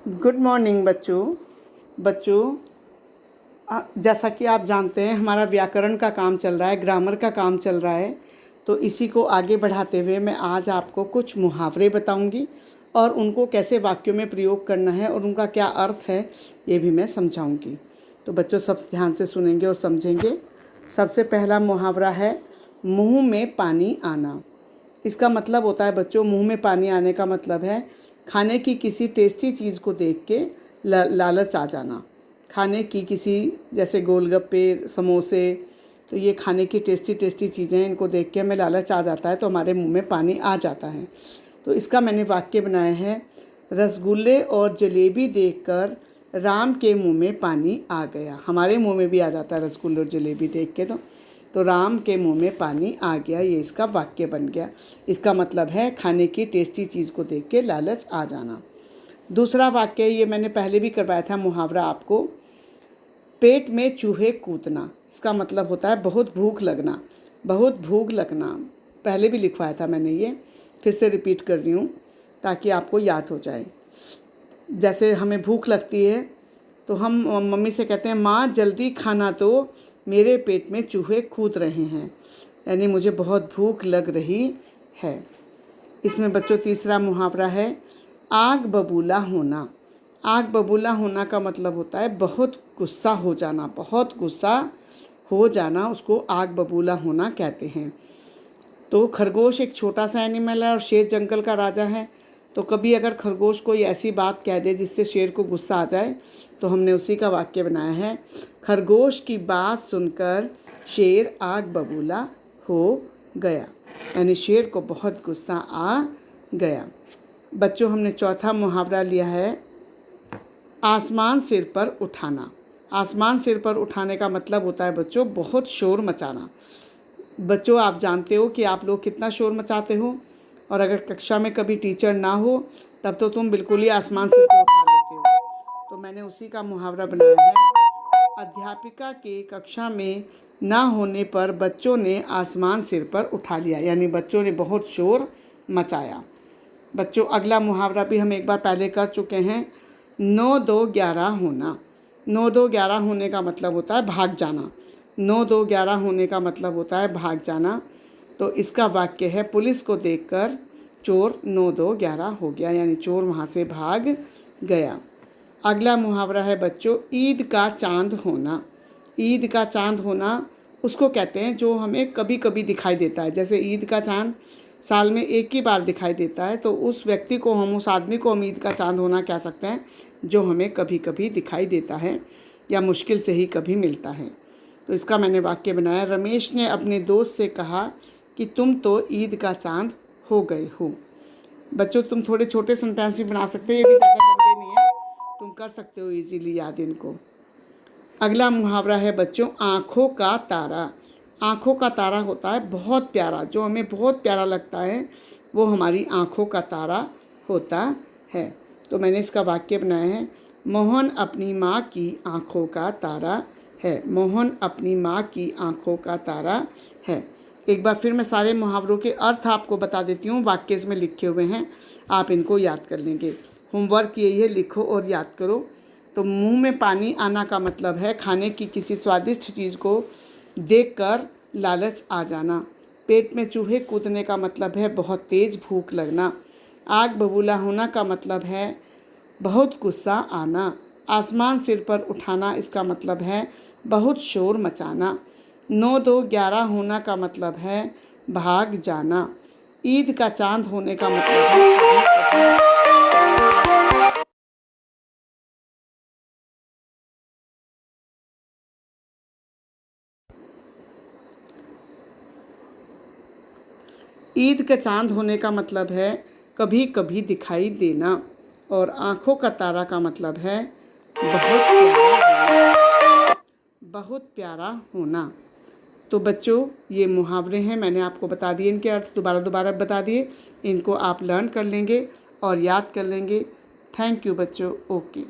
Good morning बच्चों जैसा कि आप जानते हैं हमारा व्याकरण का काम चल रहा है, ग्रामर का काम चल रहा है। तो इसी को आगे बढ़ाते हुए मैं आज आपको कुछ मुहावरे बताऊंगी और उनको कैसे वाक्यों में प्रयोग करना है और उनका क्या अर्थ है ये भी मैं समझाऊंगी। तो बच्चों सब ध्यान से सुनेंगे और समझेंगे। सबसे पहला मुहावरा है मुँह में पानी आना। इसका मतलब होता है बच्चों, मुंह में पानी आने का मतलब है खाने की किसी टेस्टी चीज़ को देख के लालच आ जाना। खाने की किसी जैसे गोलगप्पे, समोसे, तो ये खाने की टेस्टी चीज़ें हैं, इनको देख के हमें लालच आ जाता है तो हमारे मुंह में पानी आ जाता है। तो इसका मैंने वाक्य बनाया है, रसगुल्ले और जलेबी देखकर राम के मुंह में पानी आ गया। हमारे मुंह में भी आ जाता है रसगुल्ले और जलेबी देख के, तो राम के मुंह में पानी आ गया, ये इसका वाक्य बन गया। इसका मतलब है खाने की टेस्टी चीज़ को देख के लालच आ जाना। दूसरा वाक्य, ये मैंने पहले भी करवाया था मुहावरा आपको, पेट में चूहे कूदना। इसका मतलब होता है बहुत भूख लगना, बहुत भूख लगना। पहले भी लिखवाया था मैंने, ये फिर से रिपीट कर रही हूँ ताकि आपको याद हो जाए। जैसे हमें भूख लगती है तो हम मम्मी से कहते हैं माँ जल्दी खाना दो, मेरे पेट में चूहे कूद रहे हैं, यानी मुझे बहुत भूख लग रही है। इसमें बच्चों तीसरा मुहावरा है आग बबूला होना। आग बबूला होना का मतलब होता है बहुत गुस्सा हो जाना, बहुत गुस्सा हो जाना, उसको आग बबूला होना कहते हैं। तो खरगोश एक छोटा सा एनिमल है और शेर जंगल का राजा है। तो कभी अगर खरगोश कोई ऐसी बात कह दे जिससे शेर को गुस्सा आ जाए तो हमने उसी का वाक्य बनाया है, खरगोश की बात सुनकर शेर आग बबूला हो गया, यानी शेर को बहुत गुस्सा आ गया। बच्चों हमने चौथा मुहावरा लिया है आसमान सिर पर उठाना। आसमान सिर पर उठाने का मतलब होता है बच्चों बहुत शोर मचाना। बच्चों आप जानते हो कि आप लोग कितना शोर मचाते हो, और अगर कक्षा में कभी टीचर ना हो तब तो तुम बिल्कुल ही आसमान सिर पर उठा लेते हो। तो मैंने उसी का मुहावरा बनाया है, अध्यापिका के कक्षा में ना होने पर बच्चों ने आसमान सिर पर उठा लिया, यानी बच्चों ने बहुत शोर मचाया। बच्चों अगला मुहावरा भी हम एक बार पहले कर चुके हैं, 9-2-11 होना। 9-2-11 होने का मतलब होता है भाग जाना। 9-2-11 होने का मतलब होता है भाग जाना। तो इसका वाक्य है पुलिस को देखकर चोर 9-2-11 हो गया, यानी चोर वहाँ से भाग गया। अगला मुहावरा है बच्चों ईद का चांद होना। ईद का चांद होना उसको कहते हैं जो हमें कभी कभी दिखाई देता है। जैसे ईद का चांद साल में एक ही बार दिखाई देता है, तो उस व्यक्ति को हम, उस आदमी को हम ईद का चांद होना कह सकते हैं जो हमें कभी कभी दिखाई देता है या मुश्किल से ही कभी मिलता है। तो इसका मैंने वाक्य बनाया, रमेश ने अपने दोस्त से कहा कि तुम तो ईद का चांद हो गए हो। बच्चों तुम थोड़े छोटे सेंटेंस भी बना सकते हो, ये भी ज़्यादा लंबे नहीं है, तुम कर सकते हो इजीली याद इनको। अगला मुहावरा है बच्चों आँखों का तारा। आँखों का तारा होता है बहुत प्यारा, जो हमें बहुत प्यारा लगता है वो हमारी आँखों का तारा होता है। तो मैंने इसका वाक्य बनाया है, मोहन अपनी माँ की आँखों का तारा है। मोहन अपनी माँ की आँखों का तारा है। एक बार फिर मैं सारे मुहावरों के अर्थ आपको बता देती हूँ, वाक्य इसमें लिखे हुए हैं, आप इनको याद कर लेंगे। होमवर्क यही है, लिखो और याद करो। तो मुंह में पानी आना का मतलब है खाने की किसी स्वादिष्ट चीज़ को देखकर लालच आ जाना। पेट में चूहे कूदने का मतलब है बहुत तेज़ भूख लगना। आग बबूला होना का मतलब है बहुत गुस्सा आना। आसमान सिर पर उठाना इसका मतलब है बहुत शोर मचाना। 9-2-11 होना का मतलब है भाग जाना। ईद का चांद होने का मतलब है ईद का चांद होने का मतलब है कभी कभी दिखाई देना। और आँखों का तारा का मतलब है बहुत प्यारा होना। तो बच्चों ये मुहावरे हैं, मैंने आपको बता दिए, इनके अर्थ दोबारा बता दिए। इनको आप लर्न कर लेंगे और याद कर लेंगे। थैंक यू बच्चों। ओके।